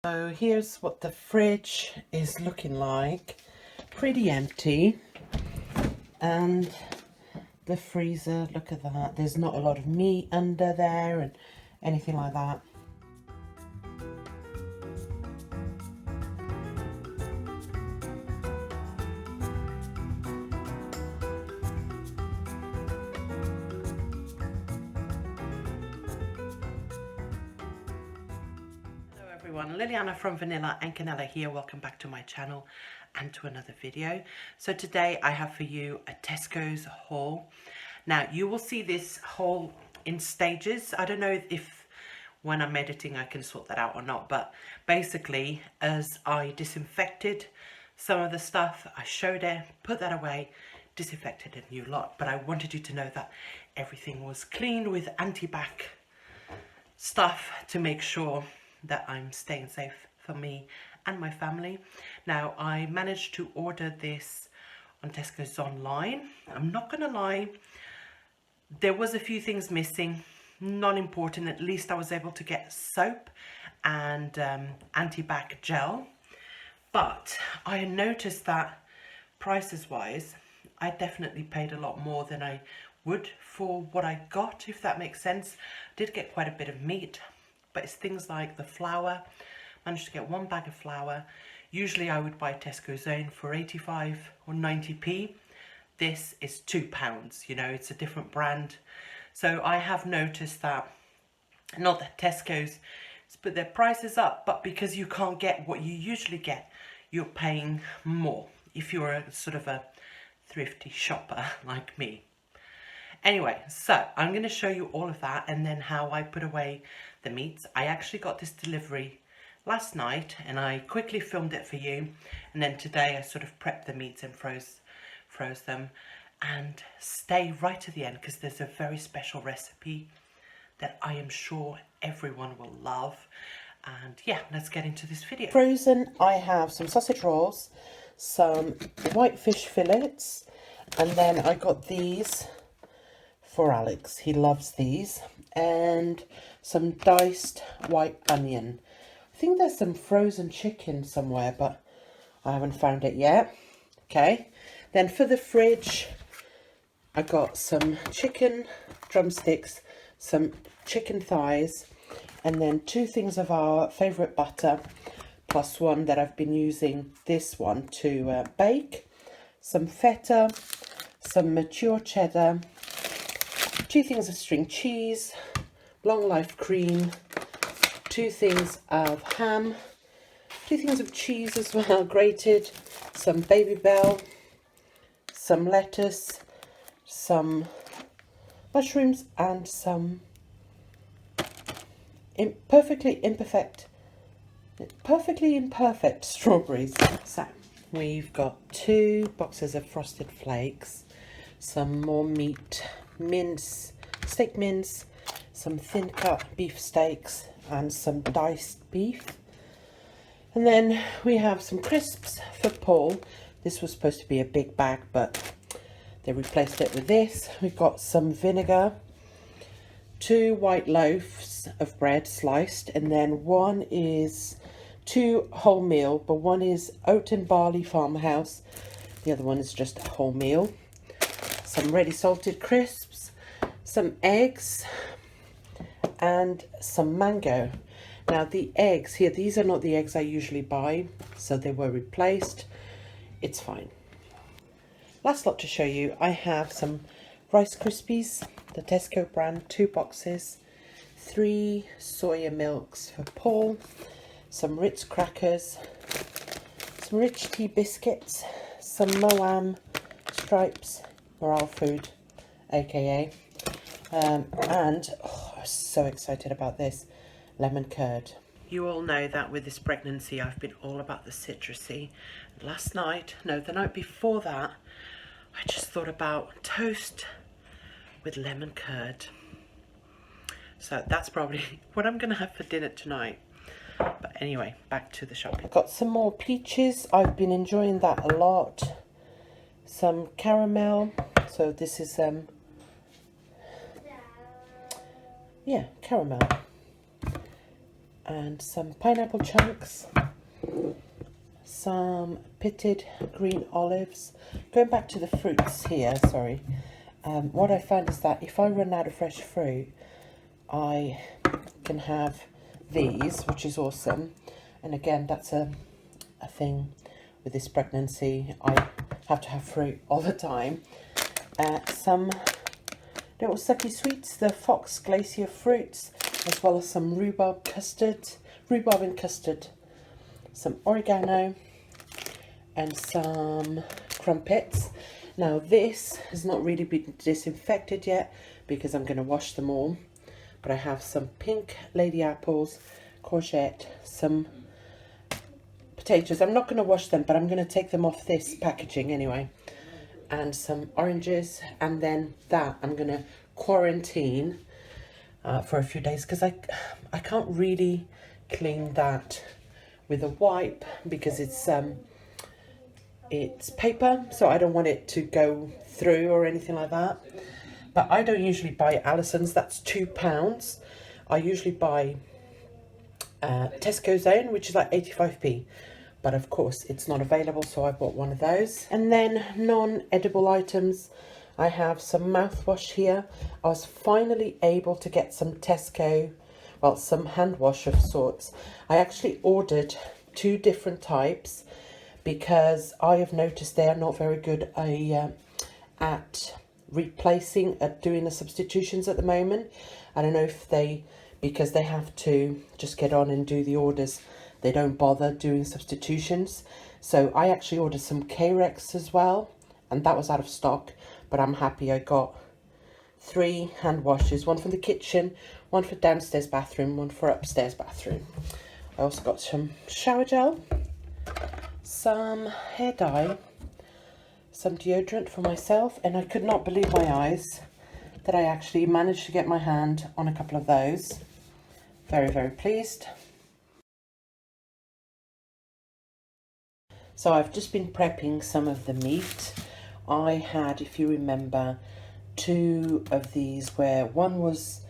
So here's what the fridge is looking like. Pretty empty. And the freezer, look at that. There's not a lot of meat under there and anything like that. Hello everyone, Liliana from Vanillandcanela here. Welcome back to my channel and to another video. So today I have for you a Tesco's haul. Now you will see this haul in stages. I don't know if when I'm editing I can sort that out or not, but basically as I disinfected some of the stuff, I showed it, put that away, disinfected a new lot, but I wanted you to know that everything was cleaned with anti-bac stuff to make sure that I'm staying safe for me and my family. Now I managed to order this on Tesco's online. I'm not gonna lie, there was a few things missing, not important. At least I was able to get soap and anti-bac gel, but I noticed that prices wise I definitely paid a lot more than I would for what I got, if that makes sense. I did get quite a bit of meat, but it's things like the flour. Managed to get one bag of flour. Usually I would buy Tesco's own for 85 or 90p. This is £2, you know, it's a different brand. So I have noticed that, not that Tesco's put their prices up, but because you can't get what you usually get, you're paying more if you're a sort of a thrifty shopper like me. Anyway, so I'm going to show you all of that and then how I put away the meats. I actually got this delivery last night and I quickly filmed it for you, and then today I sort of prepped the meats and froze them. And stay right to the end because there's a very special recipe that I am sure everyone will love. And yeah, let's get into this video. Frozen, I have some sausage rolls, some white fish fillets, and then I got these for Alex, he loves these, and some diced white onion. I think there's some frozen chicken somewhere, but I haven't found it yet. Okay, then for the fridge, I got some chicken drumsticks, some chicken thighs, and then 2 things of our favourite butter, plus one that I've been using, this one, to bake, some feta, some mature cheddar, 2 things of string cheese, long life cream, 2 things of ham, 2 things of cheese as well, grated, some baby bell, some lettuce, some mushrooms, and some perfectly imperfect strawberries. So we've got 2 boxes of frosted flakes, some more meat, steak mince, some thin cut beef steaks, and some diced beef. And then we have some crisps for Paul. This was supposed to be a big bag, but they replaced it with this. We've got some vinegar, 2 white loaves of bread sliced, and then one is 2 wholemeal, but one is oat and barley farmhouse, the other one is just a wholemeal. Some ready salted crisps, some eggs, and some mango. Now the eggs here, these are not the eggs I usually buy, so they were replaced. It's fine. Last lot to show you, I have some Rice Krispies, the Tesco brand, 2 boxes, 3 soya milks for Paul, some Ritz crackers, some rich tea biscuits, some Moam stripes, morale food, aka, and I'm so excited about this, lemon curd. You all know that with this pregnancy I've been all about the citrusy. Last night, no, the night before that, I just thought about toast with lemon curd. So that's probably what I'm going to have for dinner tonight. But anyway, back to the shopping. Got some more peaches. I've been enjoying that a lot. Some caramel. So this is yeah, caramel. and some pineapple chunks, some pitted green olives. Going back to the fruits here, sorry. What I find is that if I run out of fresh fruit, I can have these, which is awesome. And again, that's a thing with this pregnancy. I have to have fruit all the time. Some little sucky sweets, the Fox Glacier fruits, as well as some rhubarb and custard, some oregano, and some crumpets. Now this has not really been disinfected yet because I'm going to wash them all. But I have some pink lady apples, courgette, some potatoes. I'm not going to wash them, but I'm going to take them off this packaging anyway. And some oranges, and then that I'm going to quarantine for a few days because I can't really clean that with a wipe because it's paper, so I don't want it to go through or anything like that. But I don't usually buy Allison's, that's £2. I usually buy Tesco's own, which is like 85p. But of course it's not available, so I bought one of those. And then non-edible items, I have some mouthwash here. I was finally able to get some Tesco, well, some hand wash of sorts. I actually ordered 2 different types because I have noticed they are not very good at replacing, at doing the substitutions at the moment. I don't know if because they have to just get on and do the orders, they don't bother doing substitutions. So I actually ordered some K-Rex as well, and that was out of stock, but I'm happy I got 3 hand washes, one for the kitchen, one for downstairs bathroom, one for upstairs bathroom. I also got some shower gel, some hair dye, some deodorant for myself, and I could not believe my eyes that I actually managed to get my hand on a couple of those. Very, very pleased. So I've just been prepping some of the meat. I had, if you remember, 2 of these where one was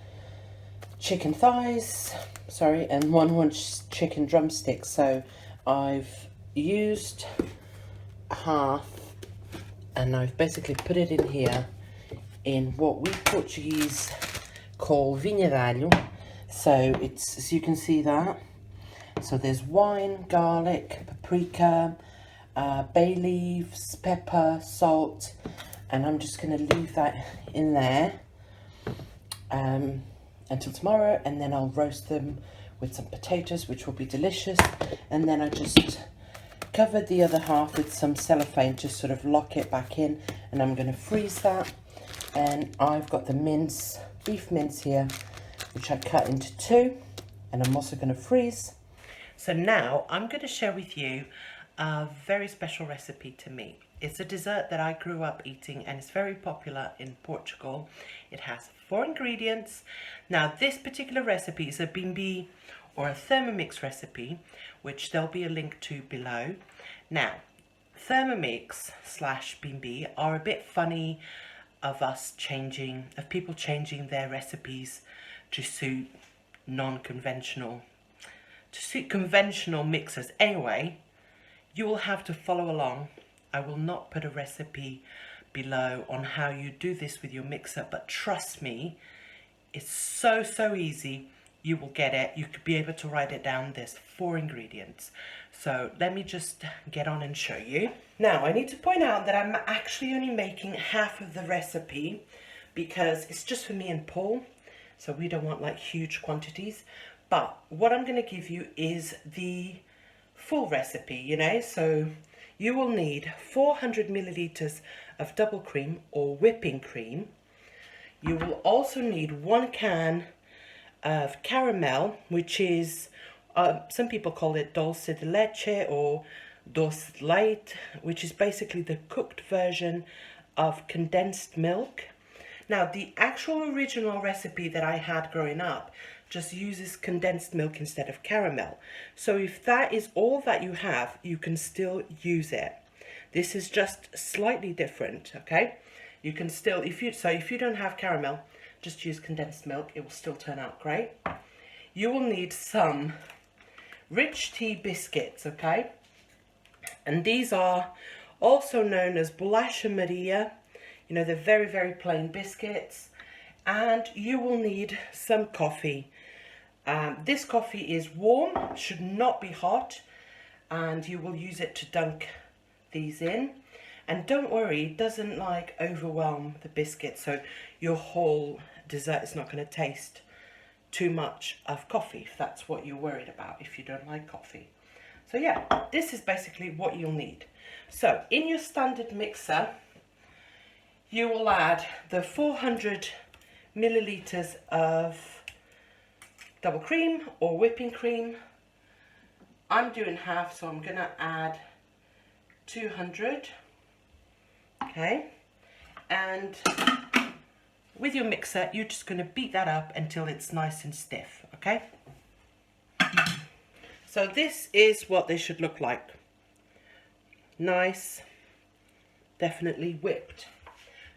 chicken thighs, and one was chicken drumsticks. So I've used half and I've basically put it in here in what we Portuguese call vinho. So it's, as you can see that, so there's wine, garlic, paprika, bay leaves, pepper, salt, and I'm just going to leave that in there until tomorrow, and then I'll roast them with some potatoes, which will be delicious. And then I just covered the other half with some cellophane to sort of lock it back in, and I'm going to freeze that. And I've got the mince, beef mince here, which I cut into 2, and I'm also going to freeze. So now I'm going to share with you a very special recipe to me. It's a dessert that I grew up eating and it's very popular in Portugal. It has 4 ingredients. Now this particular recipe is a bimbi or a Thermomix recipe, which there'll be a link to below. Now Thermomix / bimbi are a bit funny of people changing their recipes to suit conventional mixers. Anyway, you will have to follow along. I will not put a recipe below on how you do this with your mixer, but trust me, it's so easy. You will get it. You could be able to write it down. There's 4 ingredients. So let me just get on and show you. Now I need to point out that I'm actually only making half of the recipe because it's just for me and Paul. So we don't want like huge quantities. But what I'm going to give you is the full recipe, you know. So you will need 400 milliliters of double cream or whipping cream. You will also need 1 can of caramel, which is, some people call it dulce de leche or dulce de leite, which is basically the cooked version of condensed milk. Now the actual original recipe that I had growing up just uses condensed milk instead of caramel. So if that is all that you have, you can still use it. This is just slightly different, okay? You can still, if you don't have caramel, just use condensed milk. It will still turn out great. You will need some rich tea biscuits, okay? And these are also known as bolacha Maria. You know, they're very, very plain biscuits. And you will need some coffee. This coffee is warm, should not be hot, and you will use it to dunk these in. And don't worry, it doesn't like overwhelm the biscuit, so your whole dessert is not going to taste too much of coffee, if that's what you're worried about, if you don't like coffee. So yeah, this is basically what you'll need. So in your standard mixer, you will add the 400 milliliters of double cream or whipping cream. I'm doing half, so I'm going to add 200. Okay, and with your mixer, you're just going to beat that up until it's nice and stiff, okay? So this is what they should look like. Nice, definitely whipped.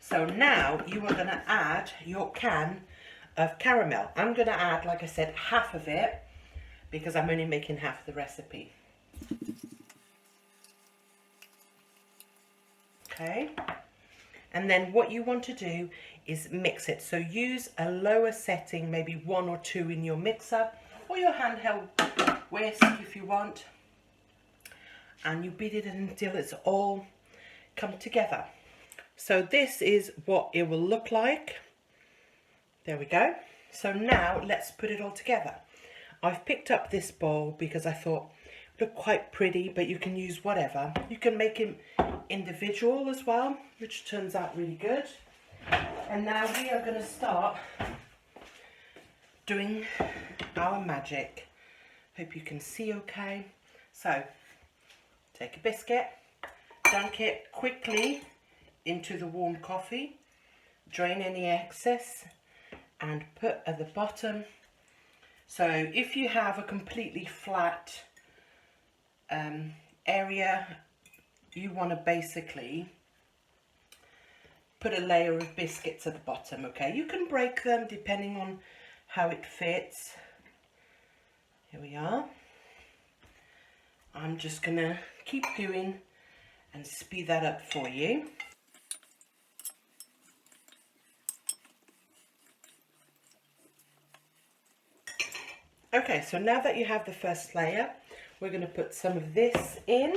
So now you are going to add your can of caramel. I'm going to add, like I said, half of it because I'm only making half of the recipe. Okay, and then what you want to do is mix it. So use a lower setting, maybe 1 or 2 in your mixer or your handheld whisk if you want, and you beat it until it's all come together. So this is what it will look like. There we go. So now let's put it all together. I've picked up this bowl because I thought it looked quite pretty, but you can use whatever. You can make it individual as well, which turns out really good. And now we are going to start doing our magic. Hope you can see okay. So take a biscuit, dunk it quickly into the warm coffee, drain any excess and put at the bottom. So if you have a completely flat area, you want to basically put a layer of biscuits at the bottom, okay? You can break them depending on how it fits. Here we are. I'm just gonna keep doing and speed that up for you. Okay, so now that you have the first layer, we're going to put some of this in.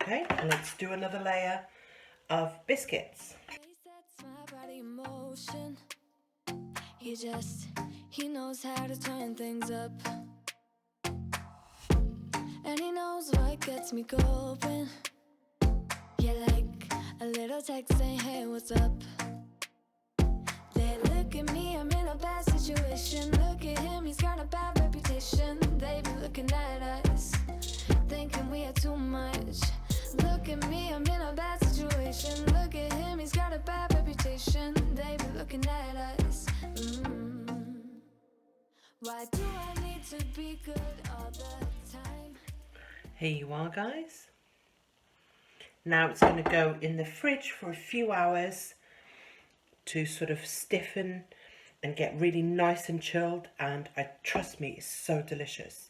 Okay, and let's do another layer of biscuits. He knows how to turn things up, and he knows what gets me going. Yeah, like a little text saying, hey, what's up? They look at me, I'm in a bad situation. Look at him, he's got a bad reputation. They be looking at us, thinking we are too much. Look at me, I'm in a bad situation. Look at him, he's got a bad reputation. They be looking at us. Why do I need to be good all the time? Here you are, guys. Now it's going to go in the fridge for a few hours to sort of stiffen and get really nice and chilled, and trust me, it's so delicious.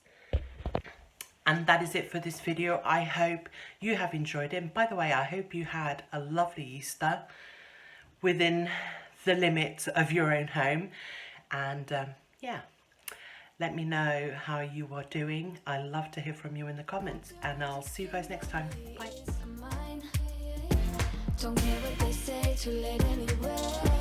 And that is it for this video. I hope you have enjoyed it. And by the way, I hope you had a lovely Easter within the limits of your own home. And yeah, let me know how you are doing. I love to hear from you in the comments. And I'll see you guys next time. Bye. Don't care what they say, too late anyway.